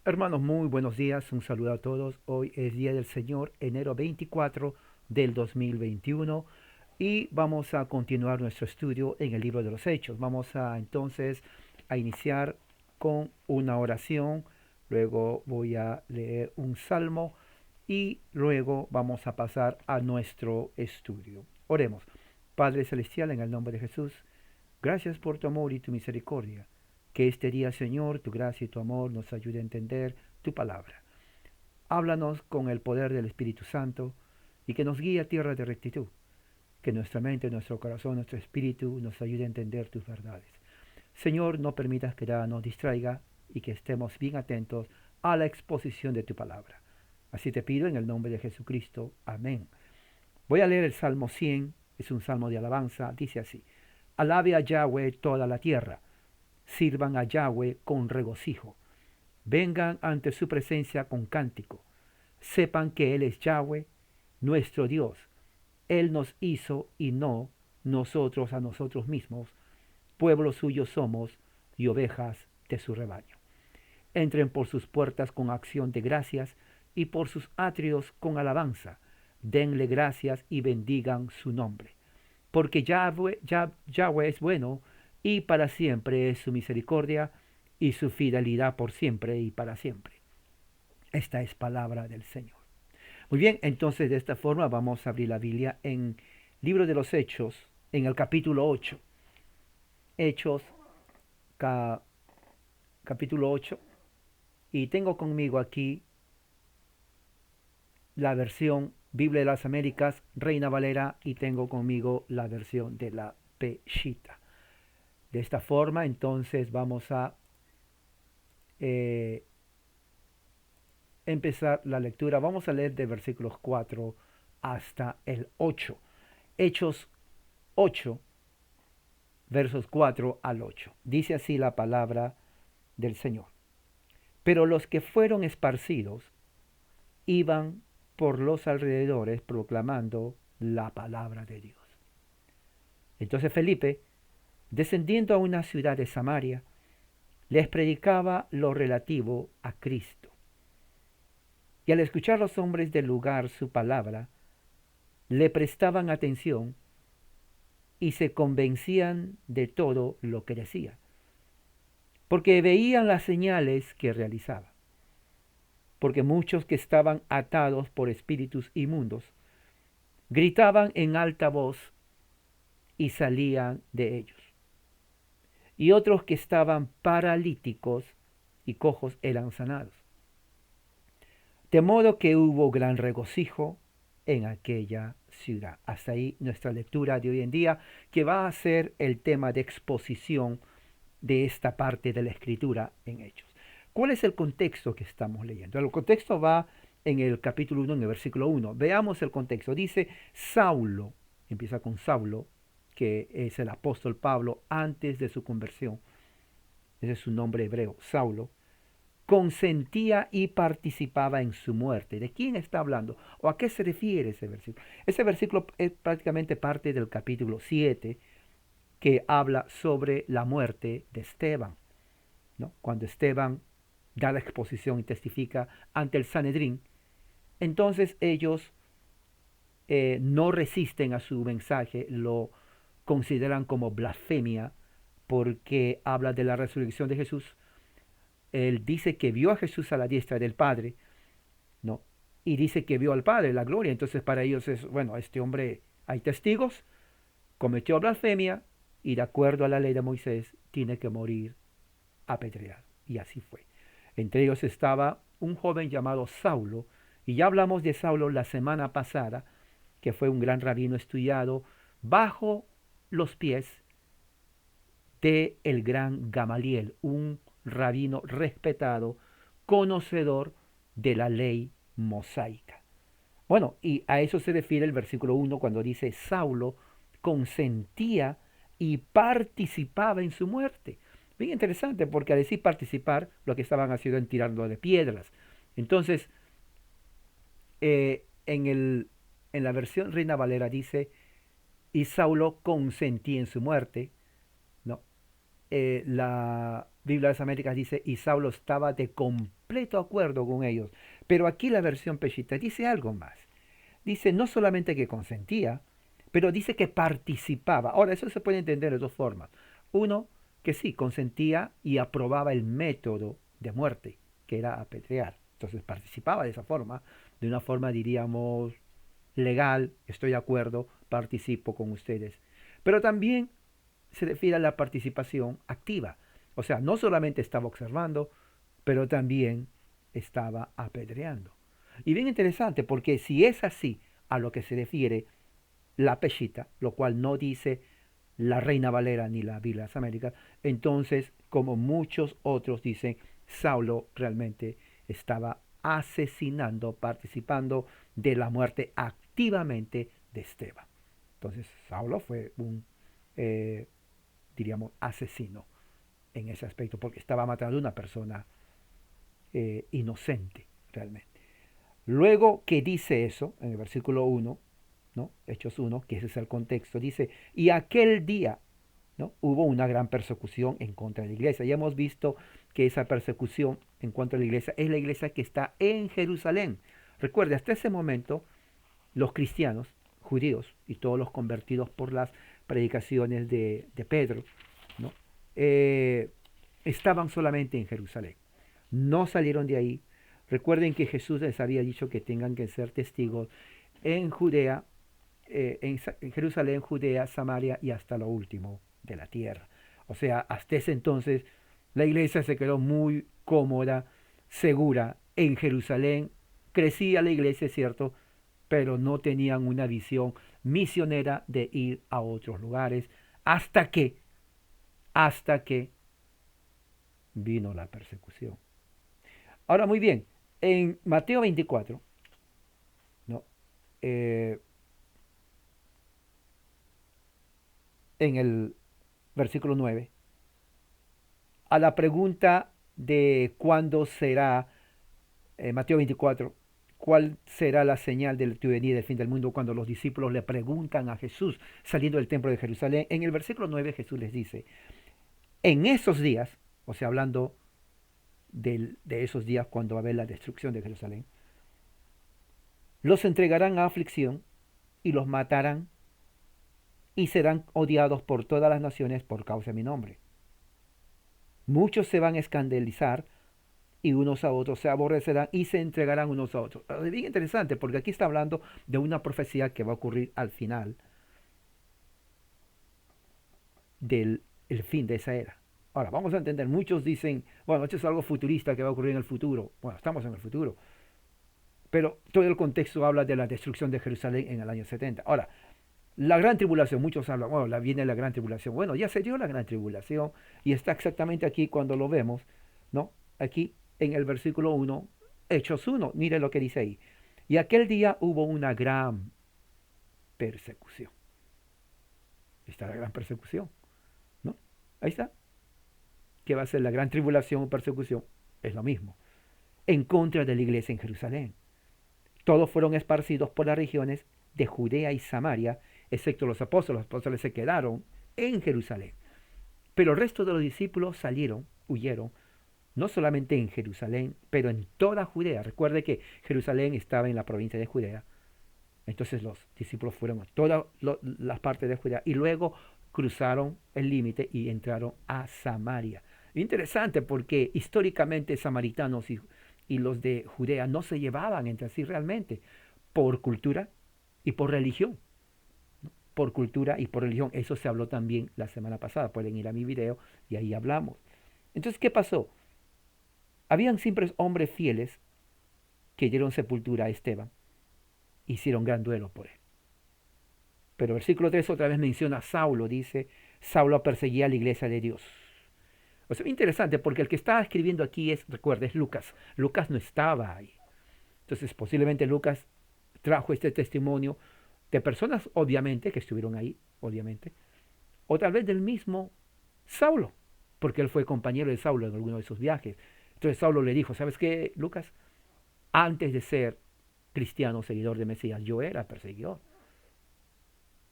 Hermanos, muy buenos días, un saludo a todos. Hoy es Día del Señor, enero 24 del 2021 y vamos a continuar nuestro estudio en el libro de los Hechos. Vamos a entonces a iniciar con una oración, luego voy a leer un salmo y luego vamos a pasar a nuestro estudio. Oremos. Padre Celestial, en el nombre de Jesús, gracias por tu amor y tu misericordia. Que este día, Señor, tu gracia y tu amor nos ayude a entender tu palabra. Háblanos con el poder del Espíritu Santo y que nos guíe a tierra de rectitud. Que nuestra mente, nuestro corazón, nuestro espíritu nos ayude a entender tus verdades. Señor, no permitas que nada nos distraiga y que estemos bien atentos a la exposición de tu palabra. Así te pido en el nombre de Jesucristo. Amén. Voy a leer el Salmo 100, es un salmo de alabanza, dice así: Alabe a Yahweh toda la tierra, sirvan a Yahweh con regocijo, vengan ante su presencia con cántico, sepan que Él es Yahweh, nuestro Dios. Él nos hizo y no nosotros a nosotros mismos, pueblo suyo somos y ovejas de su rebaño. Entren por sus puertas con acción de gracias y por sus atrios con alabanza. Denle gracias y bendigan su nombre. Porque Yahweh es bueno y para siempre es su misericordia y su fidelidad por siempre y para siempre. Esta es palabra del Señor. Muy bien, entonces de esta forma vamos a abrir la Biblia en Libro de los Hechos, en el capítulo 8. Hechos, ca- capítulo 8. Y tengo conmigo aquí la versión Biblia de las Américas, Reina Valera, y tengo conmigo la versión de la Peshita. De esta forma, entonces vamos a eh, empezar la lectura. Vamos a leer de versículos 4 hasta el 8. Hechos 8, versos 4 al 8. Dice así la palabra del Señor. Pero los que fueron esparcidos iban por los alrededores proclamando la palabra de Dios. Entonces Felipe, descendiendo a una ciudad de Samaria, les predicaba lo relativo a Cristo. Y al escuchar los hombres del lugar su palabra, le prestaban atención y se convencían de todo lo que decía, porque veían las señales que realizaba. Porque muchos que estaban atados por espíritus inmundos gritaban en alta voz y salían de ellos. Y otros que estaban paralíticos y cojos eran sanados. De modo que hubo gran regocijo en aquella ciudad. Hasta ahí nuestra lectura de hoy en día, que va a ser el tema de exposición de esta parte de la escritura en Hechos. ¿Cuál es el contexto que estamos leyendo? El contexto va en el capítulo 1, en el versículo 1. Veamos el contexto. Dice Saulo, empieza con Saulo, que es el apóstol Pablo antes de su conversión. Ese es su nombre hebreo, Saulo. Consentía y participaba en su muerte. ¿De quién está hablando? ¿O a qué se refiere ese versículo? Ese versículo es prácticamente parte del capítulo 7, que habla sobre la muerte de Esteban, ¿no? Cuando Esteban da la exposición y testifica ante el Sanedrín, entonces ellos no resisten a su mensaje, lo consideran como blasfemia porque habla de la resurrección de Jesús. Él dice que vio a Jesús a la diestra del Padre, ¿no? Y dice que vio al Padre, la gloria. Entonces para ellos es, bueno, este hombre, hay testigos, cometió blasfemia y de acuerdo a la ley de Moisés tiene que morir apedreado. Y así fue. Entre ellos estaba un joven llamado Saulo, y ya hablamos de Saulo la semana pasada, que fue un gran rabino estudiado bajo los pies de el gran Gamaliel, un rabino respetado, conocedor de la ley mosaica. Bueno, y a eso se refiere el versículo 1 cuando dice Saulo consentía y participaba en su muerte. Bien interesante, porque al decir participar, lo que estaban haciendo en tirando de piedras. Entonces, en la versión Reina Valera dice, y Saulo consentía en su muerte, ¿no? Biblia de las Américas dice, y Saulo estaba de completo acuerdo con ellos. Pero aquí la versión Peshitta dice algo más. Dice no solamente que consentía, pero dice que participaba. Ahora, eso se puede entender de dos formas. Uno, que sí, consentía y aprobaba el método de muerte, que era apedrear. Entonces participaba de esa forma, de una forma, diríamos, legal, estoy de acuerdo, participo con ustedes. Pero también se refiere a la participación activa. O sea, no solamente estaba observando, pero también estaba apedreando. Y bien interesante, porque si es así a lo que se refiere la Peshitta, lo cual no dice la Reina Valera ni la Biblia de las Américas, entonces, como muchos otros dicen, Saulo realmente estaba asesinando, participando de la muerte activamente de Esteban. Entonces, Saulo fue un, eh, diríamos, asesino en ese aspecto, porque estaba matando a una persona inocente realmente. Luego que dice eso, en el versículo 1, ¿no? Hechos 1, que ese es el contexto, dice, y aquel día, ¿no? Hubo una gran persecución en contra de la iglesia. Ya hemos visto que esa persecución en contra de la iglesia es la iglesia que está en Jerusalén. Recuerde, hasta ese momento, los cristianos, judíos y todos los convertidos por las predicaciones de Pedro, ¿no? Estaban solamente en Jerusalén. No salieron de ahí. Recuerden que Jesús les había dicho que tengan que ser testigos en Judea, en Jerusalén, Judea, Samaria y hasta lo último de la tierra. O sea, hasta ese entonces la iglesia se quedó muy cómoda, segura en Jerusalén. Crecía la iglesia, es cierto, pero no tenían una visión misionera de ir a otros lugares hasta que vino la persecución. Ahora, muy bien, en Mateo 24, ¿no? Eh, en el versículo 9, a la pregunta de cuándo será, Mateo 24, cuál será la señal de tu venida del fin del mundo, cuando los discípulos le preguntan a Jesús saliendo del templo de Jerusalén, en el versículo 9 Jesús les dice, en esos días, o sea, hablando de esos días cuando va a haber la destrucción de Jerusalén, los entregarán a aflicción y los matarán y serán odiados por todas las naciones por causa de mi nombre. Muchos se van a escandalizar y unos a otros se aborrecerán y se entregarán unos a otros. Es bien interesante porque aquí está hablando de una profecía que va a ocurrir al final del el fin de esa era. Ahora, vamos a entender, muchos dicen, bueno, esto es algo futurista que va a ocurrir en el futuro. Bueno, estamos en el futuro. Pero todo el contexto habla de la destrucción de Jerusalén en el año 70. Ahora, la gran tribulación, muchos hablan, bueno, viene la gran tribulación. Bueno, ya se dio la gran tribulación y está exactamente aquí cuando lo vemos, ¿no? Aquí en el versículo 1, Hechos 1, mire lo que dice ahí. Y aquel día hubo una gran persecución. Está la gran persecución, ¿no? Ahí está. ¿Qué va a ser la gran tribulación o persecución? Es lo mismo. En contra de la iglesia en Jerusalén. Todos fueron esparcidos por las regiones de Judea y Samaria, excepto los apóstoles. Los apóstoles se quedaron en Jerusalén. Pero el resto de los discípulos salieron, huyeron, no solamente en Jerusalén, pero en toda Judea. Recuerde que Jerusalén estaba en la provincia de Judea. Entonces los discípulos fueron a todas las partes de Judea y luego cruzaron el límite y entraron a Samaria. Interesante porque históricamente samaritanos y los de Judea no se llevaban entre sí realmente por cultura y por religión. ¿No? Por cultura y por religión. Eso se habló también la semana pasada. Pueden ir a mi video y ahí hablamos. Entonces, ¿qué pasó? Habían siempre hombres fieles que dieron sepultura a Esteban. Hicieron gran duelo por él. Pero el versículo 3 otra vez menciona a Saulo. Dice, Saulo perseguía a la iglesia de Dios. O sea, interesante porque el que está escribiendo aquí es, recuerda, es Lucas. Lucas no estaba ahí. Entonces, posiblemente Lucas trajo este testimonio de personas, obviamente, que estuvieron ahí, obviamente, o tal vez del mismo Saulo, porque él fue compañero de Saulo en alguno de sus viajes. Entonces Saulo le dijo, ¿sabes qué, Lucas? Antes de ser cristiano, seguidor de Mesías, yo era perseguidor.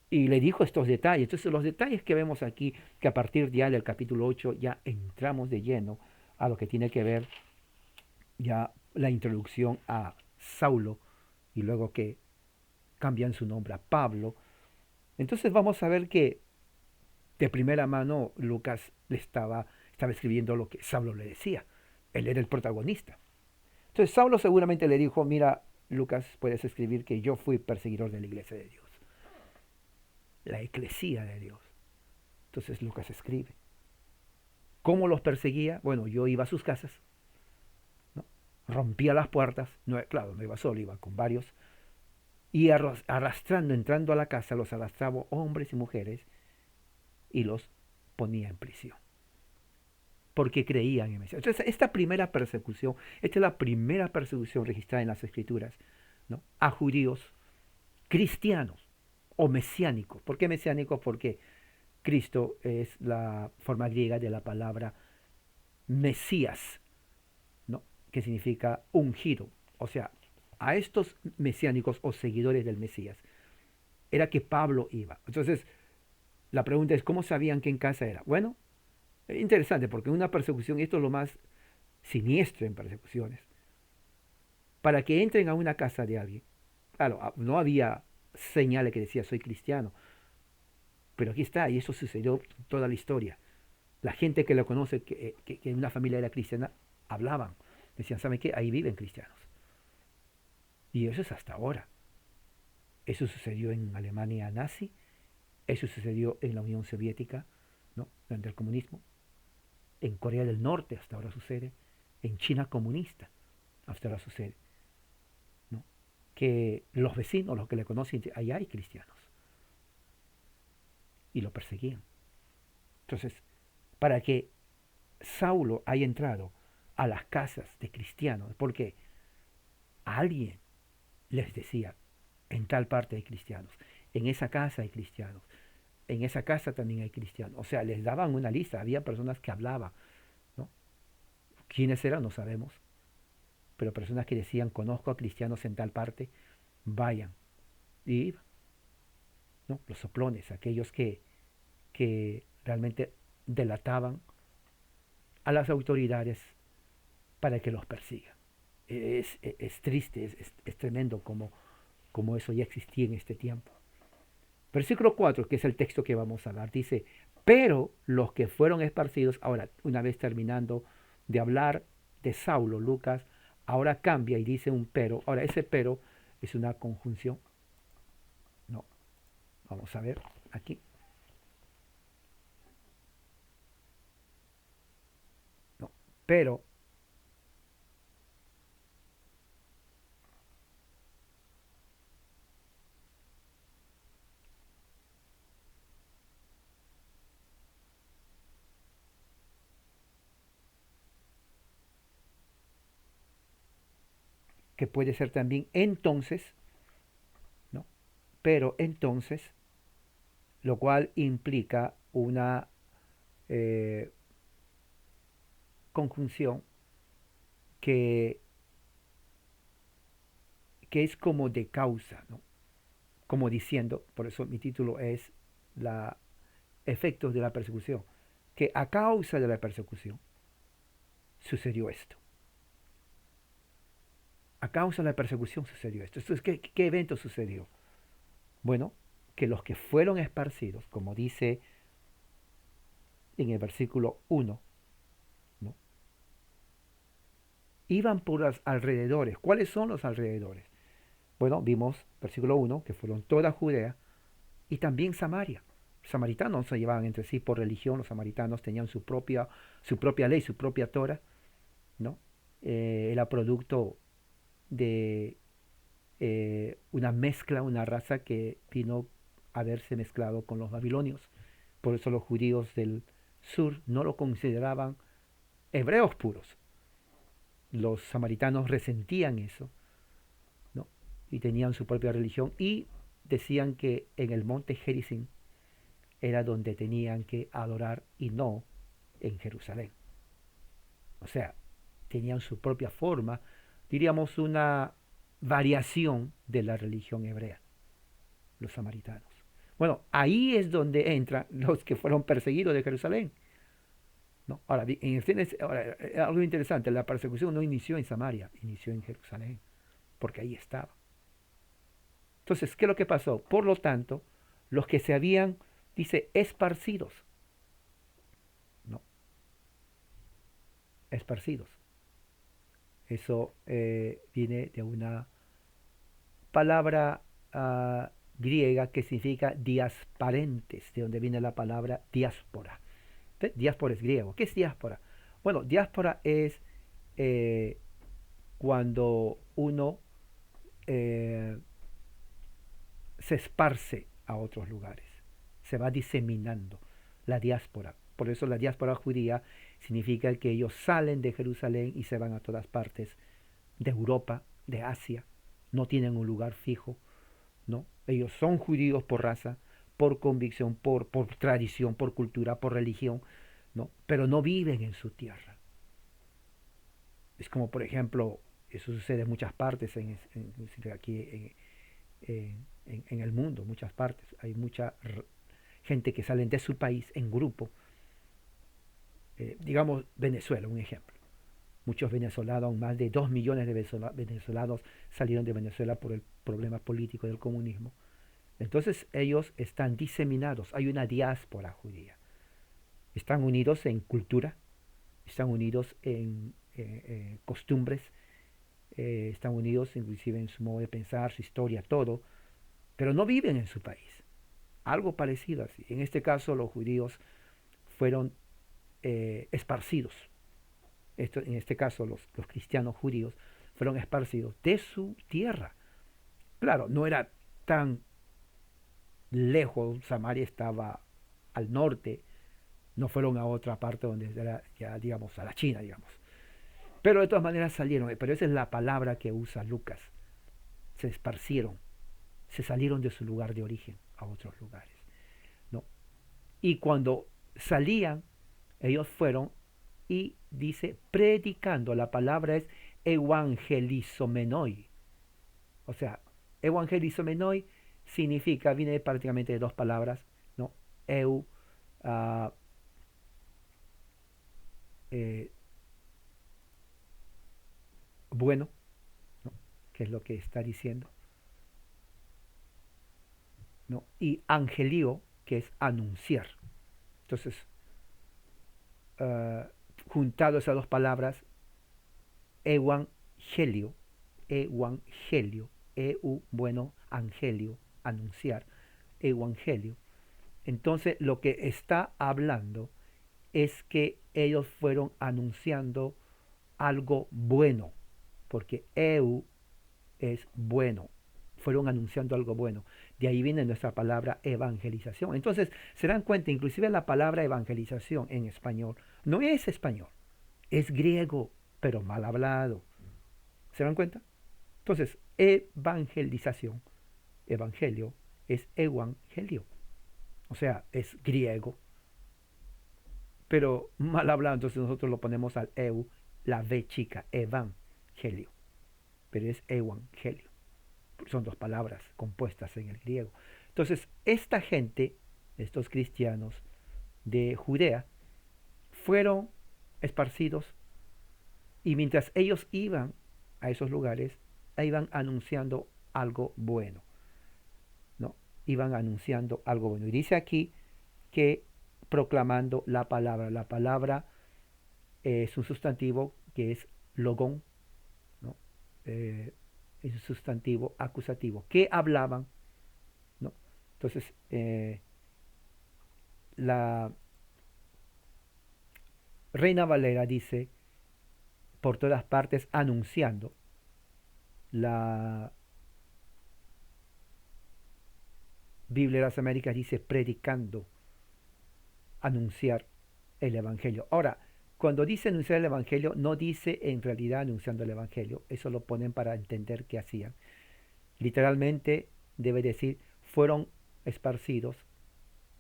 Y le dijo estos detalles. Entonces los detalles que vemos aquí, que a partir ya del capítulo 8 ya entramos de lleno a lo que tiene que ver ya la introducción a Saulo y luego que cambian su nombre a Pablo. Entonces vamos a ver que de primera mano Lucas estaba escribiendo lo que Saulo le decía. Él era el protagonista. Entonces Saulo seguramente le dijo, mira, Lucas, puedes escribir que yo fui perseguidor de la iglesia de Dios, la eclesía de Dios. Entonces Lucas escribe. ¿Cómo los perseguía? Bueno, yo iba a sus casas, ¿no? Rompía las puertas, no, claro, no iba solo, iba con varios, y arrastrando, entrando a la casa, los arrastraba hombres y mujeres y los ponía en prisión, porque creían en Mesías. Entonces, esta es la primera persecución registrada en las Escrituras, ¿no? A judíos cristianos o mesiánicos. ¿Por qué mesiánicos? Porque Cristo es la forma griega de la palabra Mesías, ¿no? Que significa ungido. O sea, a estos mesiánicos o seguidores del Mesías era que Pablo iba. Entonces, la pregunta es, ¿cómo sabían que en casa era? Bueno, interesante, porque en una persecución, y esto es lo más siniestro en persecuciones, para que entren a una casa de alguien, claro, no había señales que decía soy cristiano, pero aquí está, y eso sucedió toda la historia. La gente que lo conoce, que una familia era cristiana, hablaban, decían, ¿saben qué? Ahí viven cristianos. Y eso es hasta ahora. Eso sucedió en Alemania nazi, eso sucedió en la Unión Soviética, ¿no? Durante el comunismo. En Corea del Norte hasta ahora sucede. En China comunista hasta ahora sucede, ¿no? Que los vecinos, los que le conocen, allá hay cristianos. Y lo perseguían. Entonces, para que Saulo haya entrado a las casas de cristianos, porque alguien les decía, en tal parte hay cristianos, en esa casa hay cristianos, en esa casa también hay cristianos. O sea, les daban una lista, había personas que hablaban, ¿no? ¿Quiénes eran? No sabemos, pero personas que decían, conozco a cristianos en tal parte, vayan. Y iban, ¿no? Los soplones, aquellos que realmente delataban a las autoridades para que los persigan. Es triste, es tremendo como eso ya existía en este tiempo. Versículo 4, que es el texto que vamos a hablar, dice, pero los que fueron esparcidos, ahora, una vez terminando de hablar de Saulo, Lucas, ahora cambia y dice un pero. Ahora, ese pero es una conjunción. No, vamos a ver aquí. No, pero que puede ser también entonces, ¿no? Pero entonces, lo cual implica una eh, conjunción que, que es como de causa, ¿no? Como diciendo, por eso mi título es la efectos de la persecución, que a causa de la persecución sucedió esto. A causa de la persecución sucedió esto. Entonces, ¿qué evento sucedió? Bueno, que los que fueron esparcidos, como dice en el versículo 1, ¿no? Iban por los alrededores. ¿Cuáles son los alrededores? Bueno, vimos, versículo 1, que fueron toda Judea y también Samaria. Los samaritanos se llevaban entre sí por religión, los samaritanos tenían su propia ley, su propia Torah, ¿no? Era producto de una mezcla, una raza que vino a verse mezclado con los babilonios. Por eso los judíos del sur no lo consideraban hebreos puros. Los samaritanos resentían eso, ¿no? Y tenían su propia religión y decían que en el monte Gerizim era donde tenían que adorar y no en Jerusalén. O sea, tenían su propia forma, diríamos una variación de la religión hebrea, los samaritanos. Bueno, ahí es donde entran los que fueron perseguidos de Jerusalén. ¿No? Ahora, ahora, algo interesante, la persecución no inició en Samaria, inició en Jerusalén, porque ahí estaba. Entonces, ¿qué es lo que pasó? Por lo tanto, los que se habían, dice, esparcidos, ¿no? Esparcidos. Eso viene de una palabra griega que significa diasparentes, de donde viene la palabra diáspora. Diáspora es griego. ¿Qué es diáspora? Bueno, diáspora es eh, cuando uno eh, se esparce a otros lugares, se va diseminando, la diáspora. Por eso la diáspora judía significa que ellos salen de Jerusalén y se van a todas partes de Europa, de Asia, no tienen un lugar fijo, ¿no? Ellos son judíos por raza, por convicción, por tradición, por cultura, por religión, ¿no? Pero no viven en su tierra. Es como, por ejemplo, eso sucede en muchas partes, aquí en el mundo, muchas partes. Hay mucha gente que salen de su país en grupo. Digamos Venezuela, un ejemplo. Muchos venezolanos, más de 2 millones de venezolanos salieron de Venezuela por el problema político del comunismo. Entonces ellos están diseminados, hay una diáspora judía. Están unidos en cultura, están unidos en costumbres, están unidos inclusive en su modo de pensar, su historia, todo, pero no viven en su país. Algo parecido así. En este caso los judíos fueron esparcidos. En este caso los cristianos judíos fueron esparcidos de su tierra. Claro, no era tan lejos, Samaria estaba al norte, no fueron a otra parte donde era ya, digamos, a la China, digamos. Pero de todas maneras salieron, pero esa es la palabra que usa Lucas. Se esparcieron, se salieron de su lugar de origen a otros lugares, ¿no? Y cuando salían, ellos fueron y dice predicando, la palabra es evangelizomenoi. O sea, evangelizomenoi significa, viene prácticamente de dos palabras, ¿no? Eu, uh, eh, bueno, ¿no? Que es lo que está diciendo, ¿no? Y angelio, que es anunciar. Entonces, uh, juntado esas dos palabras, evangelio, evangelio, bueno, angelio, anunciar, evangelio. Entonces, lo que está hablando es que ellos fueron anunciando algo bueno, porque eu es bueno, fueron anunciando algo bueno. De ahí viene nuestra palabra evangelización. Entonces, se dan cuenta, inclusive la palabra evangelización en español no es español, es griego, pero mal hablado. ¿Se dan cuenta? Entonces, evangelización, evangelio, es evangelio. O sea, es griego, pero mal hablado, entonces nosotros lo ponemos al eu, la V chica, evangelio, pero es evangelio. Son dos palabras compuestas en el griego. Entonces, esta gente, estos cristianos de Judea, fueron esparcidos y mientras ellos iban a esos lugares, iban anunciando algo bueno, ¿no? Iban anunciando algo bueno. Y dice aquí que proclamando la palabra. La palabra es un sustantivo que es logón, ¿no? Es un sustantivo acusativo. ¿Qué hablaban? ¿No? Entonces, la Reina Valera dice por todas partes anunciando. La Biblia de las Américas dice predicando, anunciar el Evangelio. Ahora, cuando dice anunciar el Evangelio, no dice en realidad anunciando el Evangelio. Eso lo ponen para entender qué hacían. Literalmente debe decir, fueron esparcidos,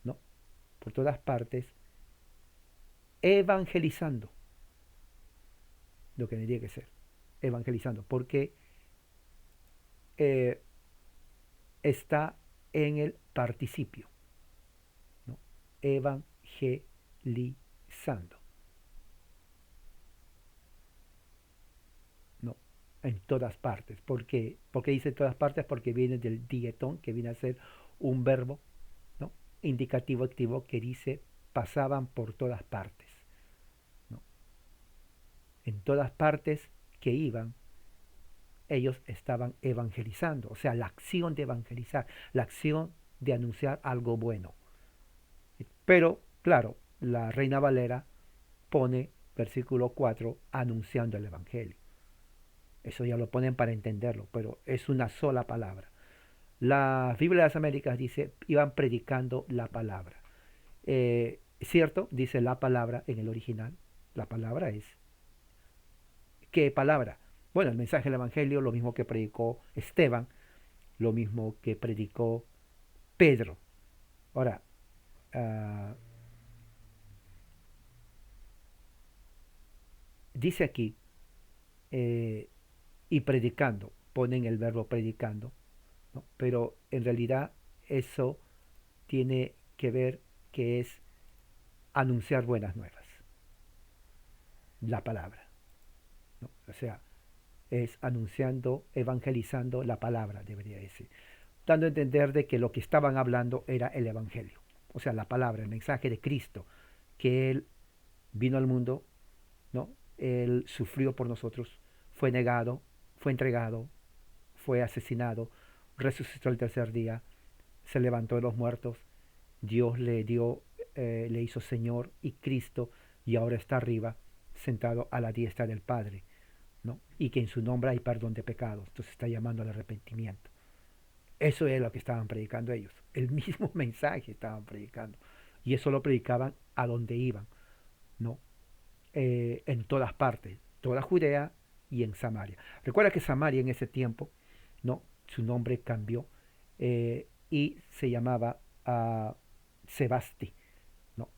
¿no? Por todas partes, evangelizando. Lo que tendría que ser, evangelizando. Porque está en el participio, ¿no? Evangelizando. No, en todas partes. ¿Por qué? Porque dice todas partes, porque viene del dietón, que viene a ser un verbo, ¿no? Indicativo activo que dice pasaban por todas partes, ¿no? En todas partes que iban, ellos estaban evangelizando, o sea, la acción de evangelizar, la acción de anunciar algo bueno. Pero, claro, la Reina Valera pone, versículo 4, anunciando el Evangelio. Eso ya lo ponen para entenderlo, pero es una sola palabra. La Biblia de las Américas dice, iban predicando la palabra. ¿Cierto? Dice la palabra en el original. La palabra es, ¿qué palabra? Bueno, el mensaje del Evangelio, lo mismo que predicó Esteban, lo mismo que predicó Pedro. Ahora, dice aquí, y predicando, ponen el verbo predicando, ¿no? Pero en realidad eso tiene que ver que es anunciar buenas nuevas, la palabra, ¿no? O sea, es anunciando, evangelizando la palabra, debería decir, dando a entender de que lo que estaban hablando era el Evangelio, o sea, la palabra, el mensaje de Cristo, que Él vino al mundo, ¿no? Él sufrió por nosotros, fue negado, fue entregado, fue asesinado, resucitó el tercer día, se levantó de los muertos, Dios le dio, le hizo Señor y Cristo, y ahora está arriba, sentado a la diestra del Padre, ¿no? Y que en su nombre hay perdón de pecados, entonces está llamando al arrepentimiento. Eso es lo que estaban predicando ellos, el mismo mensaje estaban predicando, y eso lo predicaban a donde iban, ¿no? En todas partes, toda Judea y en Samaria. Recuerda que Samaria en ese tiempo, ¿no? Su nombre cambió, y se llamaba Sebasti, ¿no?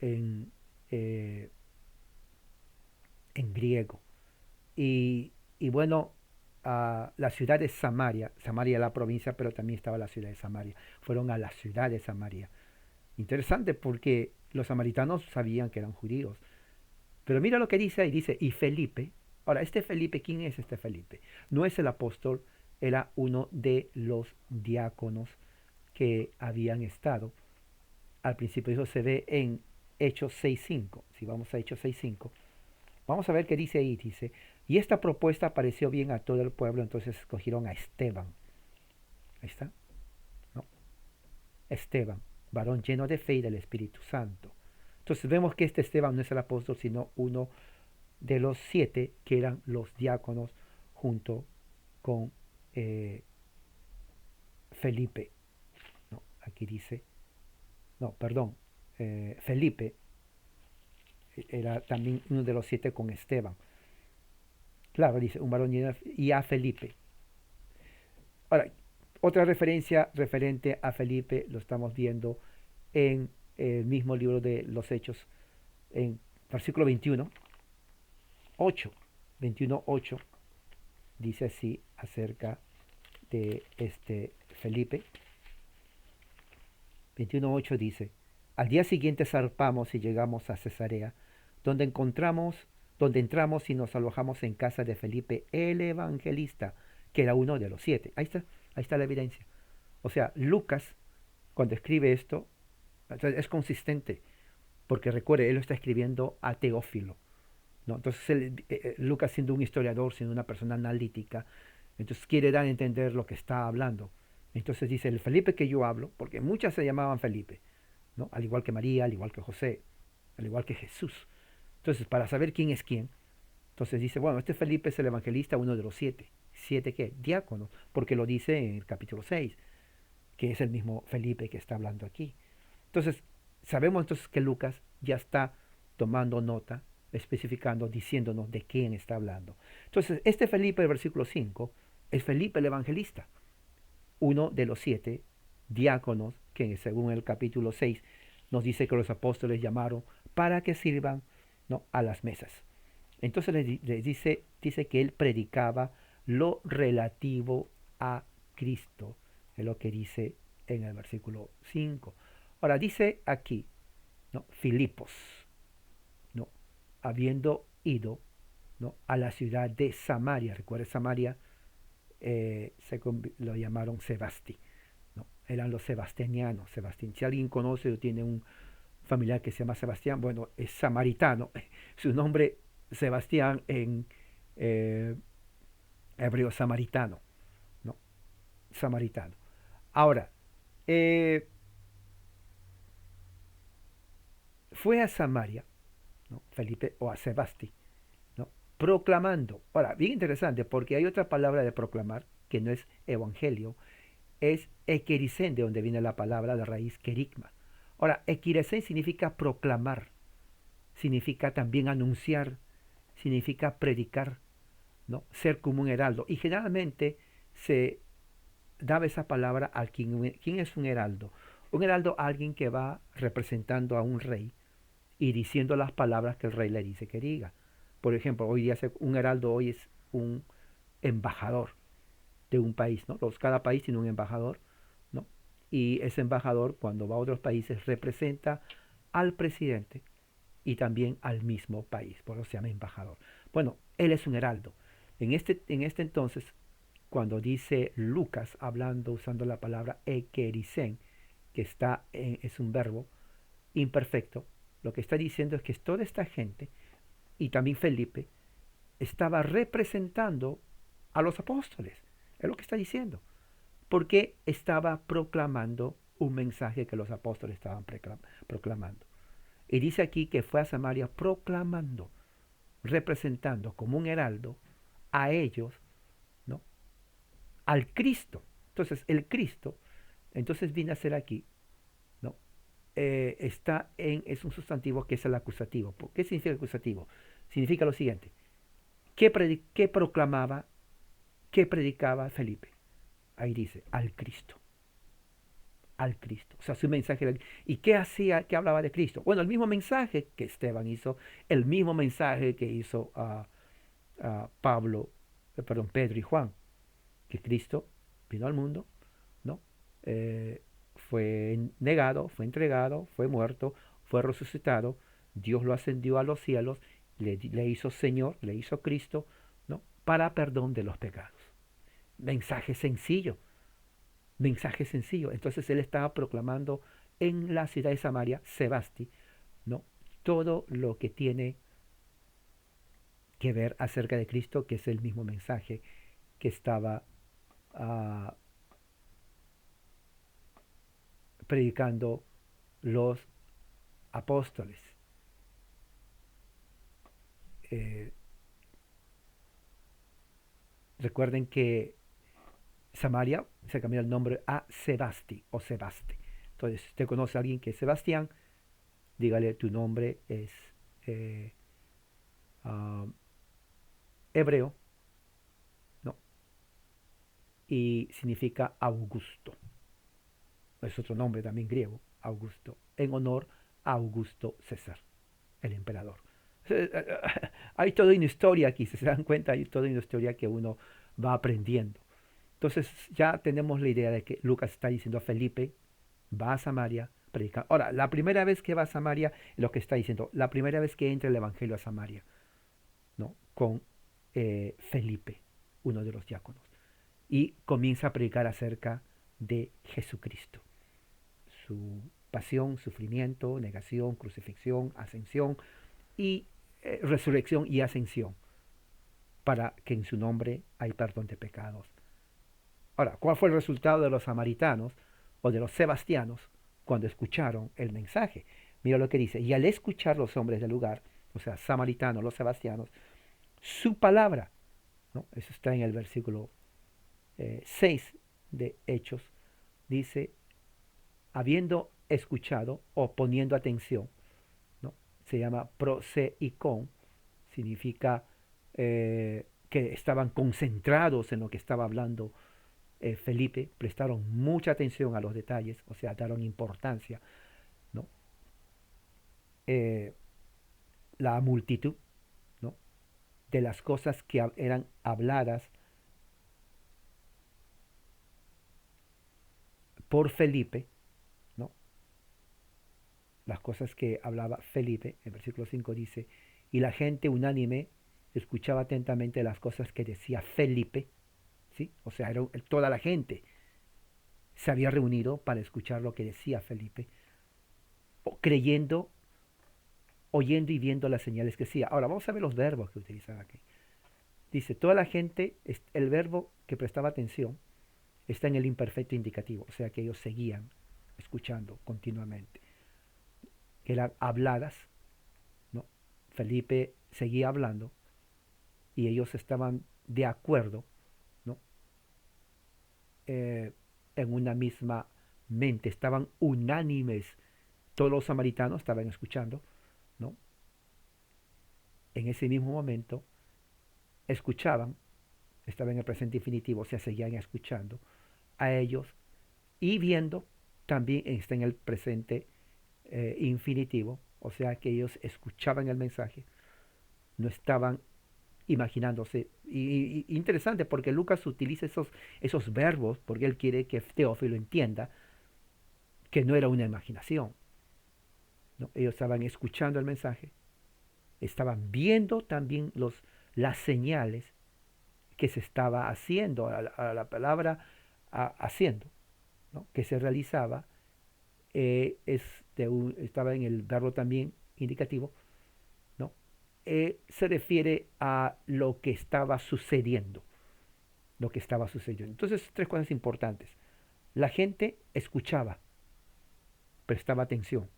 En, eh, en griego. Y bueno, la ciudad de Samaria, Samaria la provincia, pero también estaba la ciudad de Samaria. Fueron a la ciudad de Samaria. Interesante porque los samaritanos sabían que eran judíos. Pero mira lo que dice ahí, dice, y Felipe. Ahora, este Felipe, ¿quién es este Felipe? No es el apóstol, era uno de los diáconos que habían estado. Al principio eso se ve en Hechos 6.5. Si vamos a Hechos 6.5, vamos a ver qué dice ahí. Dice, y esta propuesta pareció bien a todo el pueblo, entonces escogieron a Esteban. Ahí está, ¿no? Esteban, varón lleno de fe y del Espíritu Santo. Entonces vemos que este Esteban no es el apóstol, sino uno de los 7 que eran los diáconos junto con Felipe. No, aquí dice, no, perdón, Felipe era también uno de los 7 con Esteban. Claro, dice un varón y a Felipe. Ahora, otra referencia referente a Felipe lo estamos viendo en el mismo libro de los Hechos, en versículo 21, 8, 21:8, dice así acerca de este Felipe. 21:8 dice, al día siguiente zarpamos y llegamos a Cesarea, donde entramos y nos alojamos en casa de Felipe el evangelista, que era uno de los 7. Ahí está la evidencia. O sea, Lucas, cuando escribe esto, es consistente, porque recuerde, él lo está escribiendo a Teófilo, ¿no? Entonces Lucas, siendo un historiador, siendo una persona analítica, entonces quiere dar a entender lo que está hablando. Entonces dice, el Felipe que yo hablo, porque muchas se llamaban Felipe, ¿no? Al igual que María, al igual que José, al igual que Jesús. Entonces, para saber quién es quién, entonces dice, bueno, este Felipe es el evangelista, uno de los 7. ¿7 qué? Diáconos, porque lo dice en el capítulo 6, que es el mismo Felipe que está hablando aquí. Entonces, sabemos entonces que Lucas ya está tomando nota, especificando, diciéndonos de quién está hablando. Entonces, este Felipe del versículo 5 es Felipe el evangelista, uno de los 7 diáconos que según el capítulo 6 nos dice que los apóstoles llamaron para que sirvan, ¿no?, a las mesas. Entonces les dice que él predicaba lo relativo a Cristo, es lo que dice en el versículo 5. Ahora dice aquí, ¿no? Filipos, ¿no? Habiendo ido, ¿no? A la ciudad de Samaria. Recuerda, Samaria lo llamaron Sebasti, ¿no? Eran los sebastianianos. Sebastián. Si alguien conoce o tiene un familiar que se llama Sebastián, bueno, es samaritano. Su nombre Sebastián en eh, hebreo samaritano, ¿no? Samaritano. Ahora, eh, fue a Samaria, ¿no? Felipe, o a Sebasti, ¿no? Proclamando. Ahora, bien interesante, porque hay otra palabra de proclamar, que no es evangelio, es ekerisen, de donde viene la palabra de raíz kerigma. Ahora, ekerisen significa proclamar, significa también anunciar, significa predicar, ¿no? Ser como un heraldo. Y generalmente se daba esa palabra a quien es un heraldo. Un heraldo, alguien que va representando a un rey y diciendo las palabras que el rey le dice que diga. Por ejemplo, hoy día un heraldo hoy es un embajador de un país, ¿no? Cada país tiene un embajador, ¿no? Y ese embajador, cuando va a otros países, representa al presidente y también al mismo país, por eso se llama embajador. Bueno, él es un heraldo. En este entonces, cuando dice Lucas, hablando, usando la palabra ekerisen, que es un verbo imperfecto, lo que está diciendo es que toda esta gente, y también Felipe, estaba representando a los apóstoles. Es lo que está diciendo. Porque estaba proclamando un mensaje que los apóstoles estaban proclamando. Y dice aquí que fue a Samaria proclamando, representando como un heraldo a ellos, ¿no? Al Cristo. Entonces, el Cristo, entonces viene a ser aquí, ¿no? Es un sustantivo que es el acusativo. ¿Qué significa el acusativo? Significa lo siguiente. ¿Qué proclamaba, qué predicaba Felipe? Ahí dice, al Cristo. Al Cristo. O sea, su mensaje. ¿Y qué hacía, qué hablaba de Cristo? Bueno, el mismo mensaje que Esteban hizo, el mismo mensaje que hizo Pablo, perdón, Pedro y Juan, que Cristo vino al mundo, ¿no? Fue negado, fue entregado, fue muerto, fue resucitado, Dios lo ascendió a los cielos, le hizo Señor, le hizo Cristo, ¿no? Para perdón de los pecados. Mensaje sencillo, mensaje sencillo. Entonces él estaba proclamando en la ciudad de Samaria, Sebasti, ¿no? Todo lo que tiene que ver acerca de Cristo, que es el mismo mensaje que estaba uh, predicando los apóstoles. Eh, Recuerden que Samaria se cambió el nombre a Sebasti o Sebaste. Entonces, si usted conoce a alguien que es Sebastián, dígale tu nombre es eh, uh, hebreo, ¿no? Y significa Augusto. Es otro nombre también griego, Augusto, en honor a Augusto César, el emperador. Hay toda una historia aquí, si se dan cuenta, hay toda una historia que uno va aprendiendo. Entonces ya tenemos la idea de que Lucas está diciendo a Felipe, va a Samaria, predica. Ahora, la primera vez que va a Samaria, lo que está diciendo, la primera vez que entra el Evangelio a Samaria, ¿no? Con Felipe, uno de los diáconos, y comienza a predicar acerca de Jesucristo, su pasión, sufrimiento, negación, crucifixión, ascensión y resurrección y ascensión, para que en su nombre hay perdón de pecados. Ahora, ¿cuál fue el resultado de los samaritanos o de los sebastianos cuando escucharon el mensaje? Mira lo que dice, y al escuchar los hombres del lugar, o sea, samaritanos, los sebastianos, su palabra, ¿no? Eso está en el versículo 6 de Hechos, dice, habiendo escuchado o poniendo atención, ¿no? Se llama proseicon, significa que estaban concentrados en lo que estaba hablando Felipe, prestaron mucha atención a los detalles, o sea, daron importancia, ¿no? Eh, la multitud, ¿no? De las cosas que eran habladas por Felipe, ¿no? Las cosas que hablaba Felipe, el versículo 5 dice, y la gente unánime escuchaba atentamente las cosas que decía Felipe, ¿sí? O sea, toda la gente se había reunido para escuchar lo que decía Felipe, creyendo, oyendo y viendo las señales que hacía. Ahora vamos a ver los verbos que utilizan aquí. Dice, toda la gente, el verbo que prestaba atención está en el imperfecto indicativo, o sea que ellos seguían escuchando continuamente. Eran habladas, ¿no? Felipe seguía hablando y ellos estaban de acuerdo, ¿no? En una misma mente, estaban unánimes. Todos los samaritanos estaban escuchando, ¿no? En ese mismo momento escuchaban, estaba en el presente infinitivo, o sea, seguían escuchando a ellos y viendo también está en el presente infinitivo, o sea que ellos escuchaban el mensaje, no estaban imaginándose. Y interesante porque Lucas utiliza esos verbos porque él quiere que Teófilo entienda que no era una imaginación, ¿no? Ellos estaban escuchando el mensaje, estaban viendo también las señales que se estaba haciendo, a la palabra haciendo, ¿no? Que se realizaba, estaba en el verbo también indicativo, ¿no? Se refiere a lo que estaba sucediendo, lo que estaba sucediendo. Entonces, tres cosas importantes. La gente escuchaba, prestaba atención,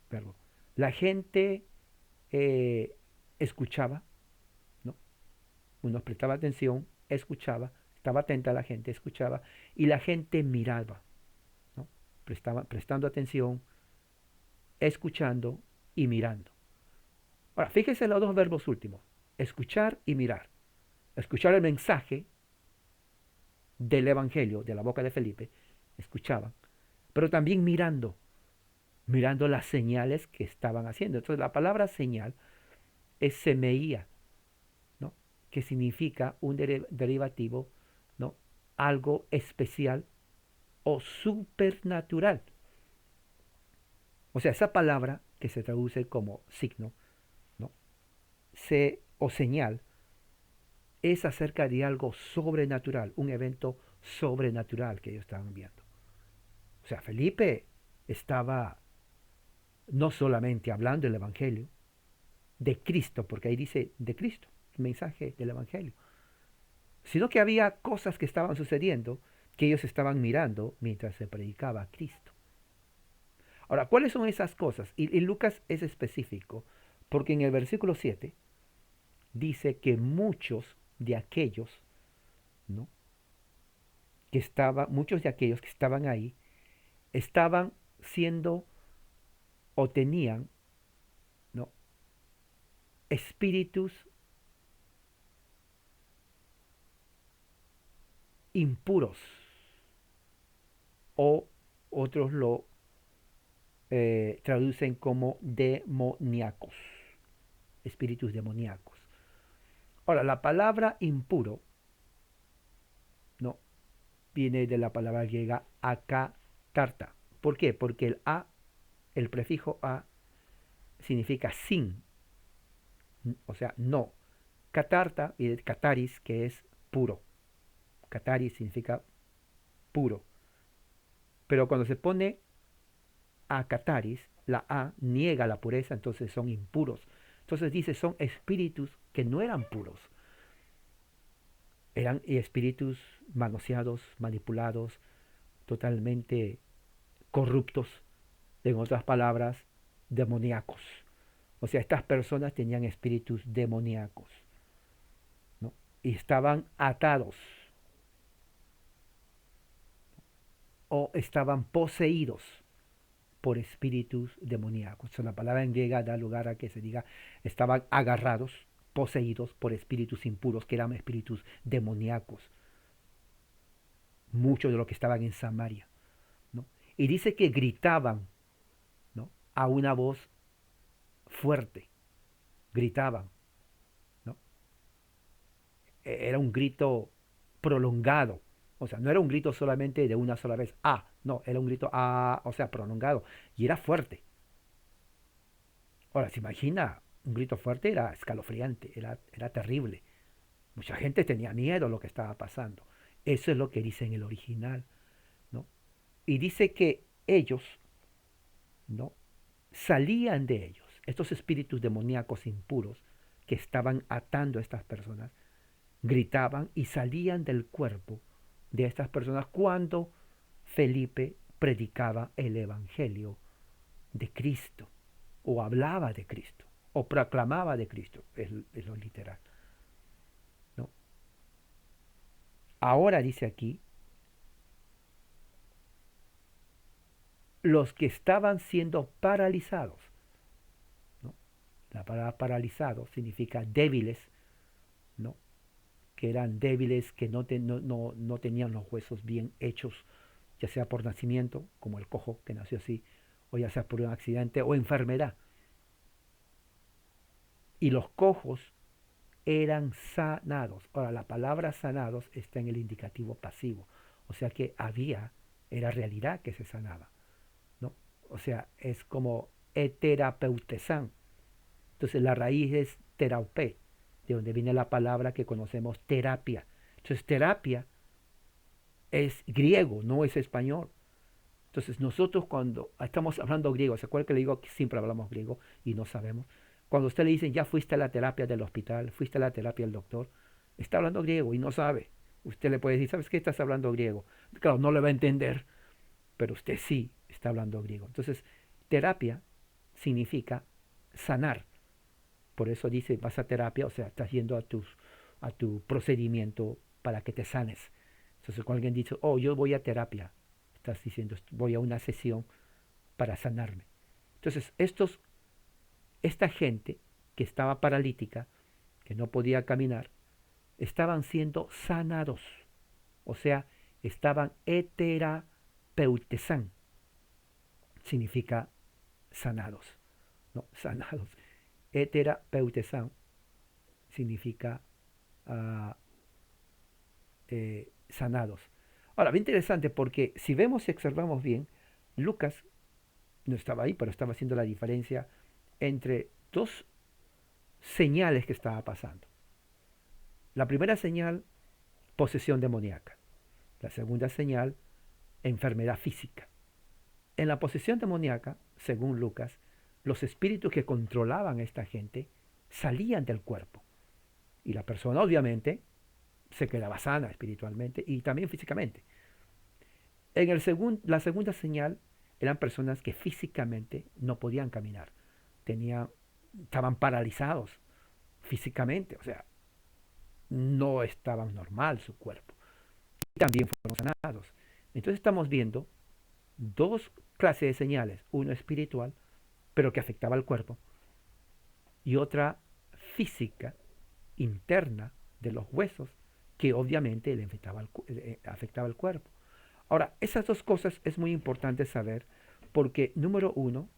verbo. La gente eh, escuchaba, ¿no? Uno prestaba atención, escuchaba, estaba atenta a la gente, escuchaba, y la gente miraba, ¿no? Prestando atención, escuchando y mirando. Ahora, fíjese los dos verbos últimos, escuchar y mirar. Escuchar el mensaje del Evangelio de la boca de Felipe, escuchaban, pero también mirando las señales que estaban haciendo. Entonces la palabra señal es semeía, ¿no? Que significa un derivativo, ¿no? Algo especial o supernatural. O sea, esa palabra que se traduce como signo, ¿no? O señal, es acerca de algo sobrenatural, un evento sobrenatural que ellos estaban viendo. O sea, Felipe estaba no solamente hablando del Evangelio, de Cristo, porque ahí dice de Cristo, el mensaje del Evangelio, sino que había cosas que estaban sucediendo que ellos estaban mirando mientras se predicaba a Cristo. Ahora, ¿cuáles son esas cosas? Y Lucas es específico, porque en el versículo 7 dice que muchos de aquellos, ¿no? Muchos de aquellos que estaban ahí, estaban siendo o tenían, ¿no? Espíritus impuros, o otros lo traducen como demoníacos, espíritus demoníacos. Ahora, la palabra impuro, ¿no? Viene de la palabra griega akatarta. ¿Por qué? Porque el prefijo a significa sin, o sea, no. Catarta viene de cataris, que es puro. Cataris significa puro. Pero cuando se pone a cataris, la A niega la pureza, entonces son impuros. Entonces dice, son espíritus que no eran puros. Eran espíritus manoseados, manipulados, totalmente corruptos, en otras palabras, demoníacos. O sea, estas personas tenían espíritus demoníacos, ¿no? Y estaban atados o estaban poseídos por espíritus demoníacos. O sea, la palabra en griega da lugar a que se diga estaban agarrados, poseídos por espíritus impuros, que eran espíritus demoníacos. Muchos de los que estaban en Samaria, ¿no? Y dice que gritaban, ¿no? A una voz fuerte, gritaban, ¿no? Era un grito prolongado, O sea, no era un grito solamente de una sola vez, ah, no, era un grito ah, o sea, prolongado, y era fuerte. Ahora, se imagina, un grito fuerte era escalofriante, era terrible. Mucha gente tenía miedo a lo que estaba pasando. Eso es lo que dice en el original, ¿no? Y dice que ellos, ¿no? Salían de ellos, estos espíritus demoníacos impuros que estaban atando a estas personas, gritaban y salían del cuerpo de estas personas cuando Felipe predicaba el Evangelio de Cristo, o hablaba de Cristo, o proclamaba de Cristo, es lo literal, ¿no? Ahora dice aquí, los que estaban siendo paralizados, ¿no? La palabra paralizado significa débiles, ¿no? Que eran débiles, que no tenían los huesos bien hechos, ya sea por nacimiento, como el cojo que nació así, o ya sea por un accidente o enfermedad. Y los cojos eran sanados. Ahora, la palabra sanados está en el indicativo pasivo, o sea que era realidad que se sanaba, ¿no? O sea, es como eterapeutesan. Entonces la raíz es terapé, de donde viene la palabra que conocemos terapia. Entonces terapia es griego, no es español. Entonces nosotros cuando estamos hablando griego, ¿se acuerda que le digo que siempre hablamos griego y no sabemos? Cuando usted le dicen ya fuiste a la terapia del hospital, fuiste a la terapia del doctor, está hablando griego y no sabe. Usted le puede decir, ¿sabes qué? Estás hablando griego. Claro, no le va a entender, pero usted sí está hablando griego. Entonces, terapia significa sanar. Por eso dice, vas a terapia, o sea, estás yendo a tu procedimiento para que te sanes. Entonces, cuando alguien dice, oh, yo voy a terapia, estás diciendo, voy a una sesión para sanarme. Entonces, esta gente que estaba paralítica, que no podía caminar, estaban siendo sanados. O sea, estaban eterapeutesan. Significa sanados. No, sanados. Eterapeutesan significa uh, sanados. Ahora, bien interesante porque si vemos y observamos bien, Lucas no estaba ahí, pero estaba haciendo la diferencia entre dos señales que estaba pasando. La primera señal, posesión demoníaca. La segunda señal, enfermedad física. En la posesión demoníaca, según Lucas, los espíritus que controlaban a esta gente salían del cuerpo. Y la persona obviamente se quedaba sana espiritualmente y también físicamente. La segunda señal eran personas que físicamente no podían caminar. Estaban paralizados físicamente, o sea, no estaban normal su cuerpo. Y también fueron sanados. Entonces estamos viendo dos clases de señales, una espiritual, pero que afectaba al cuerpo, y otra física, interna, de los huesos, que obviamente afectaba al cuerpo. Ahora, esas dos cosas es muy importante saber porque, número uno,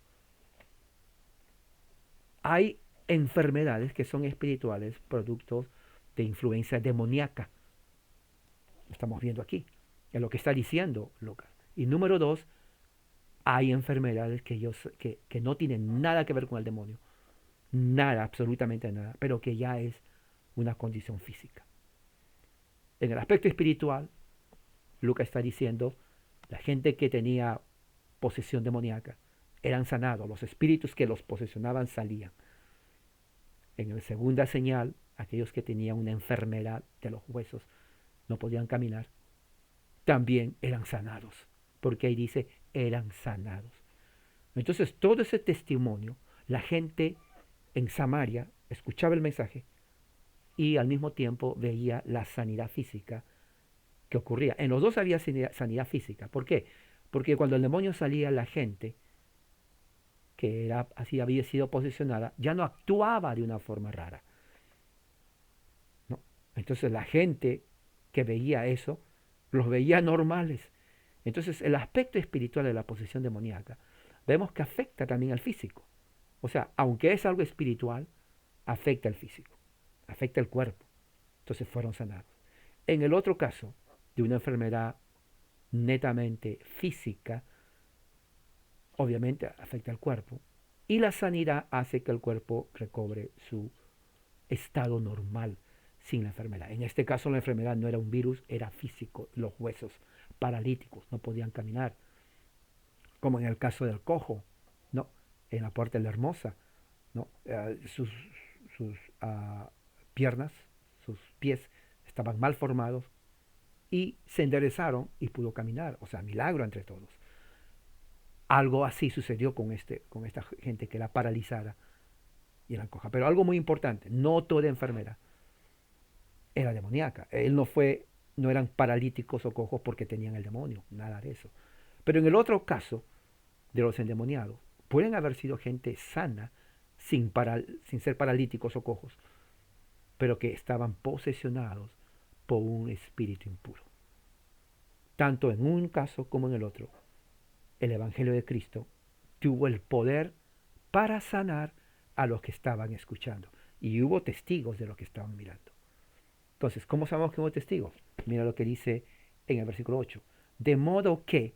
hay enfermedades que son espirituales, productos de influencia demoníaca. Lo estamos viendo aquí, en lo que está diciendo Lucas. Y número dos, hay enfermedades que no tienen nada que ver con el demonio. Nada, absolutamente nada, pero que ya es una condición física. En el aspecto espiritual, Lucas está diciendo, la gente que tenía posesión demoníaca eran sanados, los espíritus que los posesionaban salían. En la segunda señal, aquellos que tenían una enfermedad de los huesos, no podían caminar, también eran sanados, porque ahí dice, eran sanados. Entonces, todo ese testimonio, la gente en Samaria escuchaba el mensaje y al mismo tiempo veía la sanidad física que ocurría. En los dos había sanidad física. ¿Por qué? Porque cuando el demonio salía, la gente así había sido posicionada, ya no actuaba de una forma rara, ¿no? Entonces la gente que veía eso, los veía normales. Entonces el aspecto espiritual de la posesión demoníaca, vemos que afecta también al físico. O sea, aunque es algo espiritual, afecta al físico, afecta al cuerpo. Entonces fueron sanados. En el otro caso, de una enfermedad netamente física, obviamente afecta al cuerpo, y la sanidad hace que el cuerpo recobre su estado normal sin la enfermedad. En este caso la enfermedad no era un virus, era físico, los huesos paralíticos, no podían caminar, como en el caso del cojo, ¿no? En la puerta de la hermosa, ¿no? Sus piernas, sus pies estaban mal formados y se enderezaron y pudo caminar, o sea, milagro entre todos. Algo así sucedió con esta gente que era paralizada y era coja. Pero algo muy importante, no toda enfermedad era demoníaca. No eran paralíticos o cojos porque tenían el demonio, nada de eso. Pero en el otro caso de los endemoniados, pueden haber sido gente sana sin ser paralíticos o cojos, pero que estaban posesionados por un espíritu impuro. Tanto en un caso como en el otro, el Evangelio de Cristo tuvo el poder para sanar a los que estaban escuchando. Y hubo testigos de lo que estaban mirando. Entonces, ¿cómo sabemos que hubo testigos? Mira lo que dice en el versículo 8. De modo que,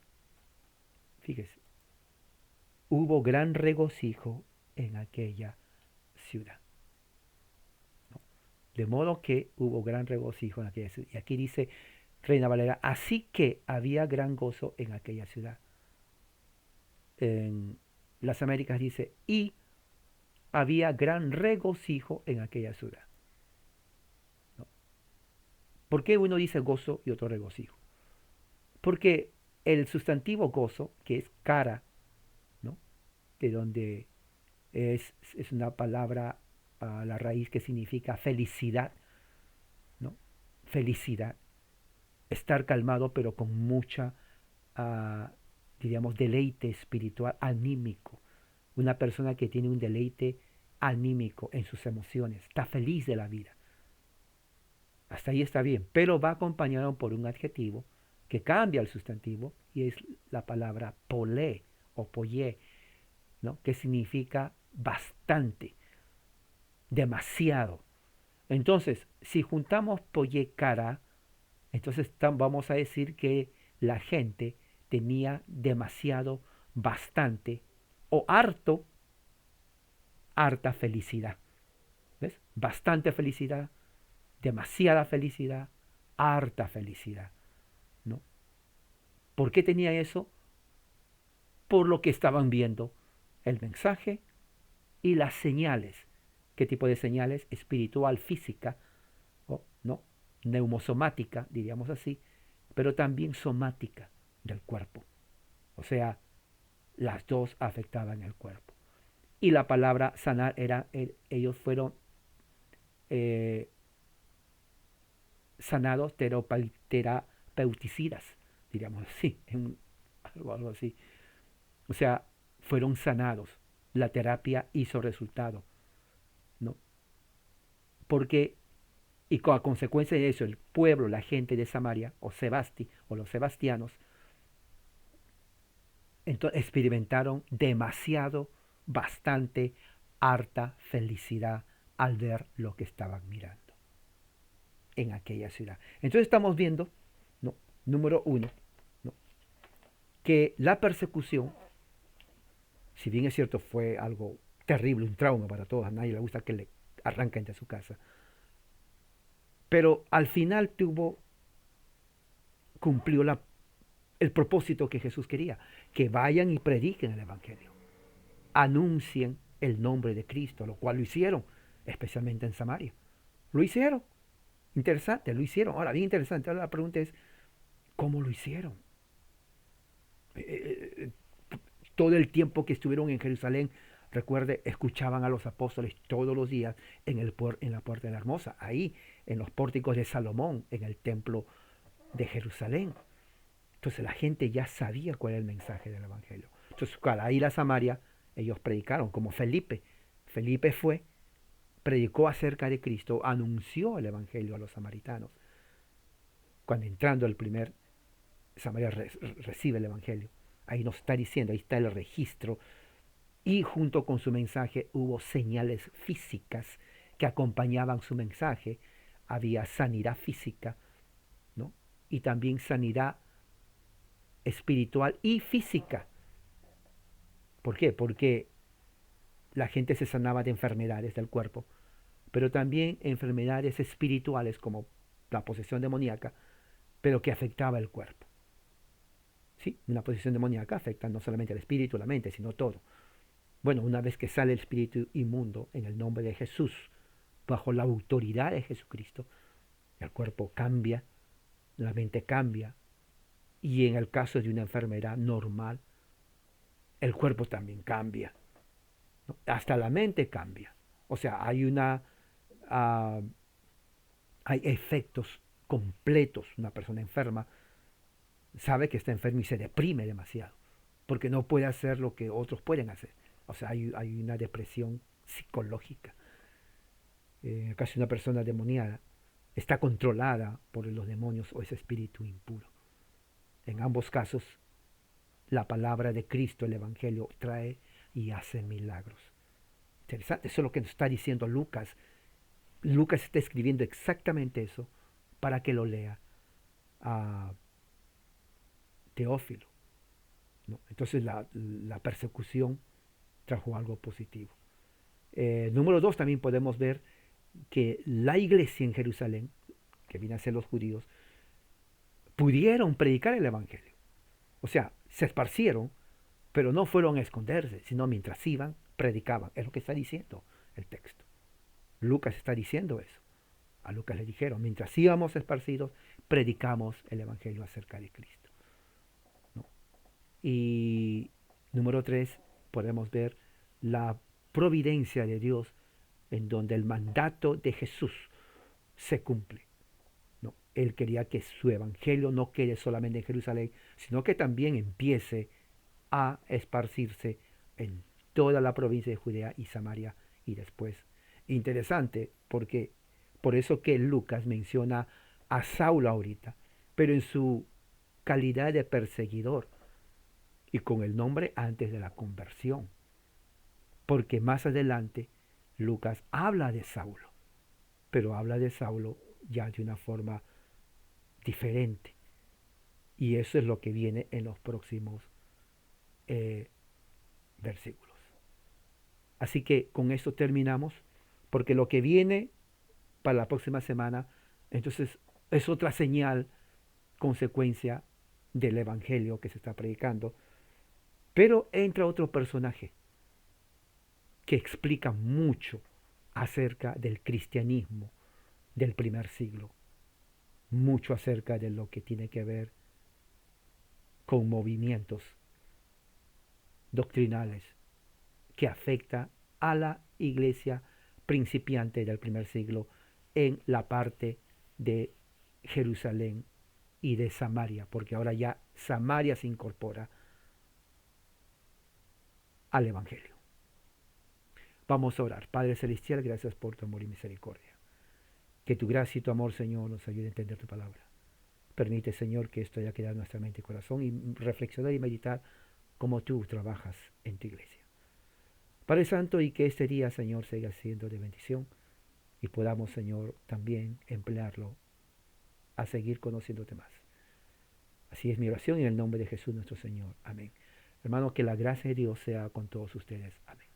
fíjese, hubo gran regocijo en aquella ciudad. ¿No? De modo que hubo gran regocijo en aquella ciudad. Y aquí dice Reina Valera, así que había gran gozo en aquella ciudad. En las Américas dice, y había gran regocijo en aquella ciudad. ¿No? ¿Por qué uno dice gozo y otro regocijo? Porque el sustantivo gozo, que es cara, ¿no? De donde es una palabra a la raíz que significa felicidad, ¿no? Felicidad, estar calmado pero con mucha, diríamos, deleite espiritual, anímico. Una persona que tiene un deleite anímico en sus emociones, está feliz de la vida. Hasta ahí está bien, pero va acompañado por un adjetivo que cambia el sustantivo y es la palabra polé o pollé, ¿no? Que significa bastante, demasiado. Entonces, si juntamos pollé cara, entonces vamos a decir que la gente tenía demasiado, bastante o harto, harta felicidad. ¿Ves? Bastante felicidad, demasiada felicidad, harta felicidad, ¿no? ¿Por qué tenía eso? Por lo que estaban viendo, el mensaje y las señales. ¿Qué tipo de señales? Espiritual, física, ¿no? Neumosomática, diríamos así, pero también somática del cuerpo. O sea, las dos afectaban el cuerpo. Y la palabra sanar era, ellos fueron sanados terapeuticidas, diríamos así, algo así. O sea, fueron sanados. La terapia hizo resultado, ¿no? Porque, y a consecuencia de eso, el pueblo, la gente de Samaria, o Sebasti, o los sebastianos, entonces experimentaron demasiado, bastante, harta felicidad al ver lo que estaban mirando en aquella ciudad. Entonces estamos viendo, ¿no? Número uno, ¿no? Que la persecución, si bien es cierto fue algo terrible, un trauma para todos, a nadie le gusta que le arranquen de su casa, pero al final cumplió el propósito que Jesús quería, que vayan y prediquen el Evangelio, anuncien el nombre de Cristo, lo cual lo hicieron, especialmente en Samaria. Lo hicieron. Interesante, lo hicieron. Ahora, bien interesante, ahora la pregunta es, ¿cómo lo hicieron? Todo el tiempo que estuvieron en Jerusalén, recuerde, escuchaban a los apóstoles todos los días en la puerta de la hermosa, ahí, en los pórticos de Salomón, en el templo de Jerusalén. Entonces la gente ya sabía cuál era el mensaje del Evangelio. Entonces, al ir a Samaria, ellos predicaron, como Felipe. Felipe fue, predicó acerca de Cristo, anunció el Evangelio a los samaritanos. Cuando entrando el primer, Samaria recibe el Evangelio. Ahí nos está diciendo, ahí está el registro. Y junto con su mensaje hubo señales físicas que acompañaban su mensaje. Había sanidad física, ¿no? y también sanidad espiritual y física. ¿Por qué? Porque la gente se sanaba de enfermedades del cuerpo, pero también enfermedades espirituales como la posesión demoníaca, pero que afectaba el cuerpo. Sí, una posesión demoníaca afecta no solamente al espíritu, la mente, sino todo. Bueno, una vez que sale el espíritu inmundo en el nombre de Jesús, bajo la autoridad de Jesucristo, el cuerpo cambia, la mente cambia, y en el caso de una enfermedad normal, el cuerpo también cambia, ¿no? Hasta la mente cambia. O sea, uh, hay efectos completos. Una persona enferma sabe que está enferma y se deprime demasiado, porque no puede hacer lo que otros pueden hacer. O sea, hay una depresión psicológica. En el caso de una persona demoniada, está controlada por los demonios o ese espíritu impuro. En ambos casos, la palabra de Cristo, el Evangelio, trae y hace milagros. Interesante, eso es lo que nos está diciendo Lucas. Lucas está escribiendo exactamente eso para que lo lea a Teófilo, ¿no? Entonces la persecución trajo algo positivo. Número dos, también podemos ver que la iglesia en Jerusalén, que viene a ser los judíos, pudieron predicar el Evangelio. O sea, se esparcieron, pero no fueron a esconderse, sino mientras iban, predicaban. Es lo que está diciendo el texto. Lucas está diciendo eso. A Lucas le dijeron, mientras íbamos esparcidos, predicamos el Evangelio acerca de Cristo, ¿no? Y número tres, podemos ver la providencia de Dios en donde el mandato de Jesús se cumple, ¿no? Él quería que su evangelio no quede solamente en Jerusalén, sino que también empiece a esparcirse en toda la provincia de Judea y Samaria y después. Interesante, porque por eso que Lucas menciona a Saulo ahorita, pero en su calidad de perseguidor y con el nombre antes de la conversión, porque más adelante Lucas habla de Saulo, pero habla de Saulo ya de una forma diferente. Y eso es lo que viene en los próximos versículos. Así que con esto terminamos, porque lo que viene para la próxima semana, entonces es otra señal, consecuencia del evangelio que se está predicando, pero entra otro personaje que explica mucho acerca del cristianismo del primer siglo, mucho acerca de lo que tiene que ver con movimientos doctrinales que afecta a la iglesia principiante del primer siglo en la parte de Jerusalén y de Samaria, porque ahora ya Samaria se incorpora al Evangelio. Vamos a orar. Padre Celestial, gracias por tu amor y misericordia. Que tu gracia y tu amor, Señor, nos ayude a entender tu palabra. Permite, Señor, que esto haya quedado en nuestra mente y corazón y reflexionar y meditar cómo tú trabajas en tu iglesia. Padre Santo, y que este día, Señor, siga siendo de bendición y podamos, Señor, también emplearlo a seguir conociéndote más. Así es mi oración en el nombre de Jesús nuestro Señor. Amén. Hermano, que la gracia de Dios sea con todos ustedes. Amén.